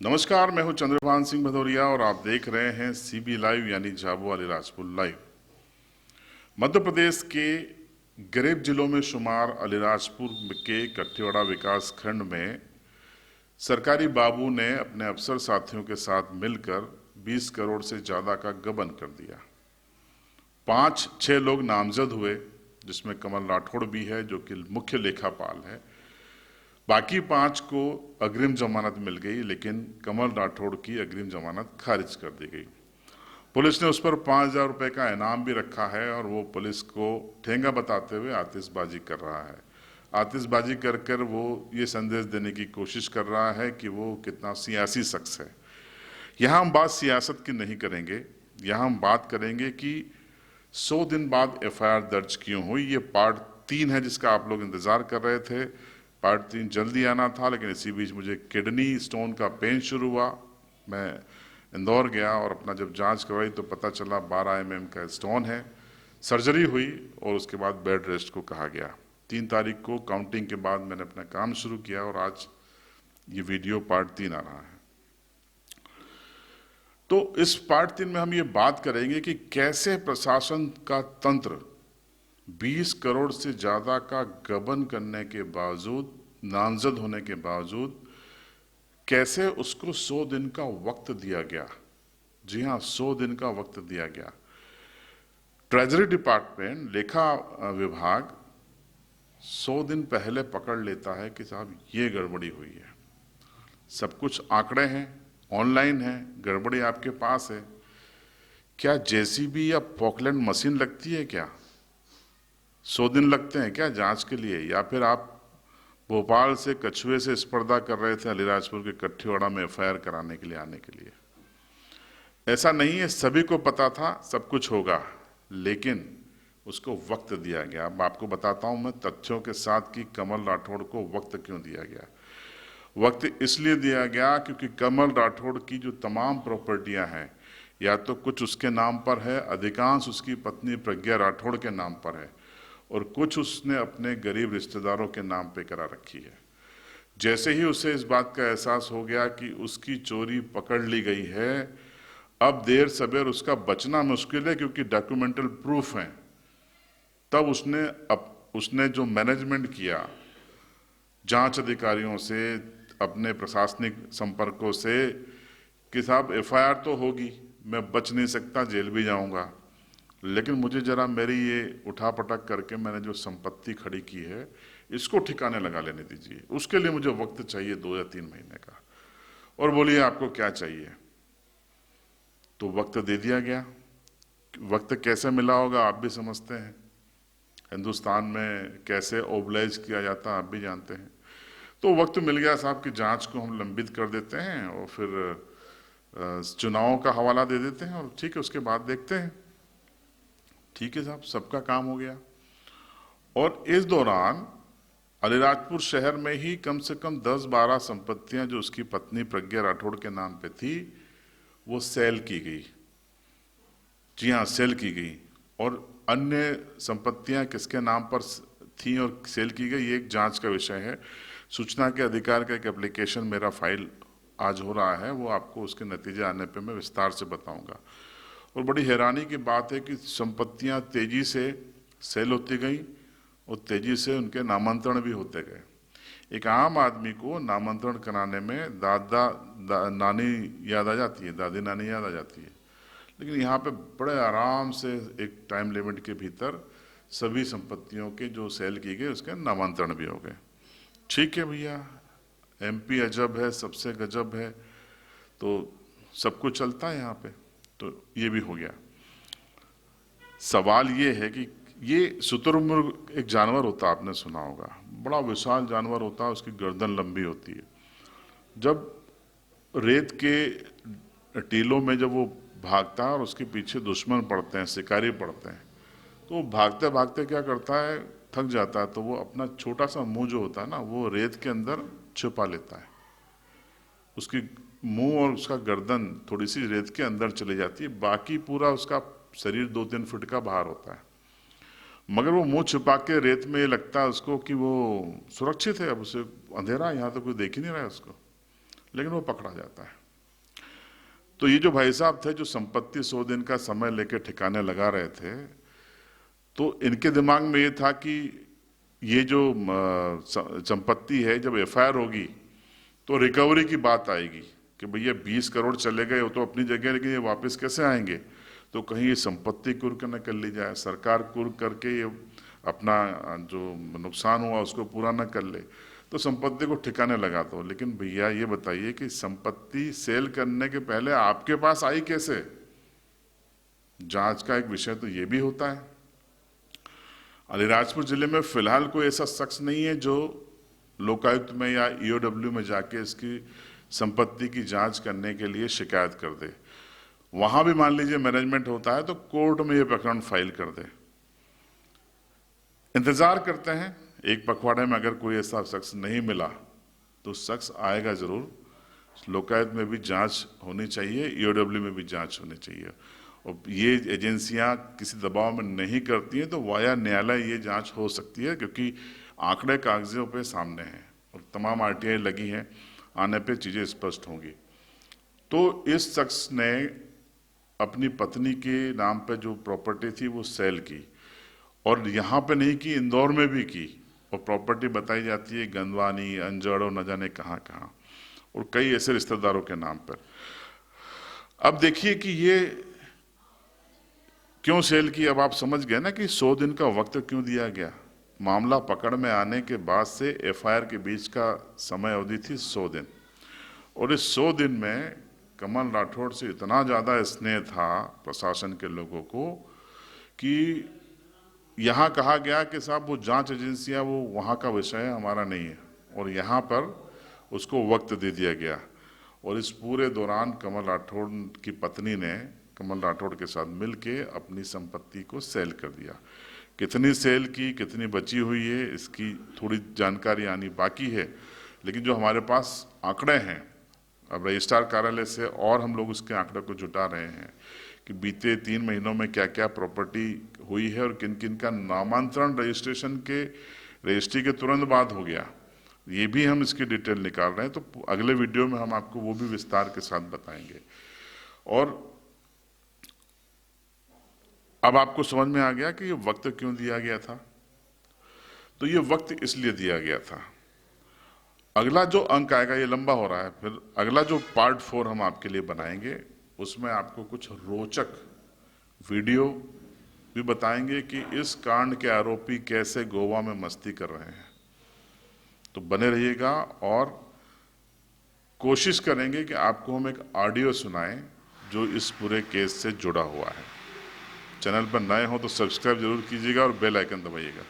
नमस्कार, मैं हूं चंद्रभान सिंह भदौरिया और आप देख रहे हैं सीबी लाइव यानी झाबुआ अलीराजपुर लाइव। मध्य प्रदेश के गरीब जिलों में शुमार अलीराजपुर के कठियावाड़ा विकास खंड में सरकारी बाबू ने अपने अफसर साथियों के साथ मिलकर 20 करोड़ से ज्यादा का गबन कर दिया। 5-6 लोग नामजद हुए, जिसमें कमल राठौड़ भी है जो कि मुख्य लेखापाल है। बाकी 5 को अग्रिम जमानत मिल गई, लेकिन कमल राठौड़ की अग्रिम जमानत खारिज कर दी गई। पुलिस ने उस पर 5,000 रुपए का इनाम भी रखा है और वो पुलिस को ठेंगा बताते हुए आतिशबाजी कर रहा है। आतिशबाजी कर कर वो ये संदेश देने की कोशिश कर रहा है कि वो कितना सियासी शख्स है। यहाँ हम बात सियासत की नहीं करेंगे, यहाँ हम बात करेंगे कि 100 दिन बाद FIR दर्ज क्यों हुई। ये पार्ट 3 है जिसका आप लोग इंतजार कर रहे थे। पार्ट 3 जल्दी आना था, लेकिन इसी बीच मुझे किडनी स्टोन का पेन शुरू हुआ। मैं इंदौर गया और अपना जब जांच करवाई तो पता चला 12 mm का स्टोन है। सर्जरी हुई और उसके बाद बेड रेस्ट को कहा गया। 3 तारीख को काउंटिंग के बाद मैंने अपना काम शुरू किया और आज ये वीडियो पार्ट 3 आ रहा है। तो इस पार्ट 3 में हम ये बात करेंगे कि कैसे प्रशासन का तंत्र 20 करोड़ से ज्यादा का गबन करने के बावजूद, नामजद होने के बावजूद, कैसे उसको 100 दिन का वक्त दिया गया। जी हाँ, 100 दिन का वक्त दिया गया। ट्रेजरी डिपार्टमेंट, लेखा विभाग 100 दिन पहले पकड़ लेता है कि साहब ये गड़बड़ी हुई है। सब कुछ आंकड़े हैं, ऑनलाइन है, गड़बड़ी आपके पास है। क्या JCB या पॉकलैंड मशीन लगती है क्या? 100 दिन लगते हैं क्या जांच के लिए? या फिर आप भोपाल से कछुए से स्पर्धा कर रहे थे अलीराजपुर के कठियावाड़ा में FIR कराने के लिए आने के लिए? ऐसा नहीं है, सभी को पता था सब कुछ होगा, लेकिन उसको वक्त दिया गया। अब आपको बताता हूं मैं तथ्यों के साथ कि कमल राठौड़ को वक्त क्यों दिया गया। वक्त इसलिए दिया गया क्योंकि कमल राठौड़ की जो तमाम प्रॉपर्टियां हैं, या तो कुछ उसके नाम पर है, अधिकांश उसकी पत्नी प्रज्ञा राठौड़ के नाम पर है, और कुछ उसने अपने गरीब रिश्तेदारों के नाम पे करा रखी है। जैसे ही उसे इस बात का एहसास हो गया कि उसकी चोरी पकड़ ली गई है, अब देर सवेर उसका बचना मुश्किल है क्योंकि डॉक्यूमेंटल प्रूफ है। तब उसने जो मैनेजमेंट किया जांच अधिकारियों से, अपने प्रशासनिक संपर्कों से, कि साहब FIR तो होगी, मैं बच नहीं सकता, जेल भी जाऊंगा, लेकिन मुझे जरा मेरी ये उठापटक करके मैंने जो संपत्ति खड़ी की है इसको ठिकाने लगा लेने दीजिए। उसके लिए मुझे वक्त चाहिए 2 या 3 महीने का। और बोलिए आपको क्या चाहिए? तो वक्त दे दिया गया। वक्त कैसे मिला होगा आप भी समझते हैं। हिंदुस्तान में कैसे ओबलाइज किया जाता है आप भी जानते हैं। तो वक्त मिल गया साहब कि जांच को हम लंबित कर देते हैं और फिर चुनावों का हवाला दे देते हैं, और ठीक है उसके बाद देखते हैं। ठीक है साहब, सबका काम हो गया। और इस दौरान अलीराजपुर शहर में ही कम से कम 10-12 संपत्तियां जो उसकी पत्नी प्रज्ञा राठौड़ के नाम पे थी, वो सेल की गई। जी हाँ, सेल की गई। और अन्य संपत्तियां किसके नाम पर थी और सेल की गई, ये एक जांच का विषय है। सूचना के अधिकार का एक एप्लीकेशन मेरा फाइल आज हो रहा है, वो आपको उसके नतीजे आने पे मैं विस्तार से बताऊंगा। और बड़ी हैरानी की बात है कि संपत्तियां तेजी से सेल होती गई और तेजी से उनके नामांतरण भी होते गए। एक आम आदमी को नामांतरण कराने में नानी याद आ जाती है, दादी नानी याद आ जाती है, लेकिन यहाँ पे बड़े आराम से एक टाइम लिमिट के भीतर सभी संपत्तियों के जो सेल की गई उसके नामांतरण भी हो गए। ठीक है भैया, MP अजब है, सबसे गजब है, तो सब कुछ चलता है यहाँ पे। तो ये भी हो गया। सवाल ये है कि ये शुतुरमुर्ग एक जानवर होता है, आपने सुना होगा, बड़ा विशाल जानवर होता है, उसकी गर्दन लंबी होती है। जब रेत के टीलों में जब वो भागता है और उसके पीछे दुश्मन पड़ते हैं, शिकारी पड़ते हैं, तो भागते भागते क्या करता है, थक जाता है, तो वो अपना छोटा सा मुंह जो होता है ना, वो रेत के अंदर छुपा लेता है। उसकी मुंह और उसका गर्दन थोड़ी सी रेत के अंदर चली जाती है, बाकी पूरा उसका शरीर 2-3 फुट का बाहर होता है। मगर वो मुंह छुपा के रेत में ये लगता है उसको कि वो सुरक्षित है, अब उसे अंधेरा है, यहाँ तो कोई देख ही नहीं रहा है उसको, लेकिन वो पकड़ा जाता है। तो ये जो भाई साहब थे जो संपत्ति 100 दिन का समय लेके ठिकाने लगा रहे थे, तो इनके दिमाग में ये था कि ये जो संपत्ति है, जब एफआईआर होगी तो रिकवरी की बात आएगी कि भैया 20 करोड़ चले गए वो तो अपनी जगह, लेकिन ये वापस कैसे आएंगे। तो कहीं ये संपत्ति कुर्क न कर ली जाए, सरकार कुर्क करके ये अपना जो नुकसान हुआ उसको पूरा न कर ले, तो संपत्ति को ठिकाने लगा दो। लेकिन भैया ये बताइए कि संपत्ति सेल करने के पहले आपके पास आई कैसे? जांच का एक विषय तो ये भी होता है। अलीराजपुर जिले में फिलहाल कोई ऐसा शख्स नहीं है जो लोकायुक्त में या ईओडब्ल्यू में जाके इसकी संपत्ति की जांच करने के लिए शिकायत कर दे। वहां भी मान लीजिए मैनेजमेंट होता है तो कोर्ट में ये प्रकरण फाइल कर दे। इंतजार करते हैं, एक पखवाड़े में अगर कोई ऐसा शख्स नहीं मिला तो शख्स आएगा जरूर। लोकायुक्त में भी जांच होनी चाहिए, ईओडब्ल्यू में भी जांच होनी चाहिए। और ये एजेंसियां किसी दबाव में नहीं करती हैं तो वाया न्यायालय ये जांच हो सकती है, क्योंकि आंकड़े कागजों पे सामने हैं और तमाम आरटीआई लगी हैं, आने पे चीज़ें स्पष्ट होंगी। तो इस शख्स ने अपनी पत्नी के नाम पे जो प्रॉपर्टी थी वो सेल की, और यहाँ पे नहीं की, इंदौर में भी की। और प्रॉपर्टी बताई जाती है गंदवानी, अंजड़ और न जाने कहाँ कहाँ, और कई ऐसे रिश्तेदारों के नाम पर। अब देखिए कि ये क्यों सेल की। अब आप समझ गए ना कि 100 दिन का वक्त क्यों दिया गया। मामला पकड़ में आने के बाद से एफआईआर के बीच का समय अवधि थी 100 दिन, और इस 100 दिन में कमल राठौड़ से इतना ज़्यादा स्नेह था प्रशासन के लोगों को कि यहाँ कहा गया कि साहब वो जांच एजेंसियाँ वो वहाँ का विषय है, हमारा नहीं है, और यहाँ पर उसको वक्त दे दिया गया। और इस पूरे दौरान कमल राठौड़ की पत्नी ने कमल राठौड़ के साथ मिलके अपनी संपत्ति को सेल कर दिया। कितनी सेल की, कितनी बची हुई है, इसकी थोड़ी जानकारी आनी बाकी है, लेकिन जो हमारे पास आंकड़े हैं, अब रजिस्ट्रार कार्यालय से और हम लोग उसके आंकड़े को जुटा रहे हैं कि बीते 3 महीनों में क्या क्या प्रॉपर्टी हुई है और किन किन का नामांतरण रजिस्ट्रेशन के रजिस्ट्री के तुरंत बाद हो गया, ये भी हम इसकी डिटेल निकाल रहे हैं। तो अगले वीडियो में हम आपको वो भी विस्तार के साथ बताएंगे। और अब आपको समझ में आ गया कि ये वक्त क्यों दिया गया था। तो ये वक्त इसलिए दिया गया था। अगला जो अंक आएगा, ये लंबा हो रहा है, फिर अगला जो पार्ट 4 हम आपके लिए बनाएंगे उसमें आपको कुछ रोचक वीडियो भी बताएंगे कि इस कांड के आरोपी कैसे गोवा में मस्ती कर रहे हैं। तो बने रहिएगा और कोशिश करेंगे कि आपको हम एक ऑडियो सुनाएं जो इस पूरे केस से जुड़ा हुआ है। चैनल पर नए हो तो सब्सक्राइब जरूर कीजिएगा और बेल आइकन दबाइएगा।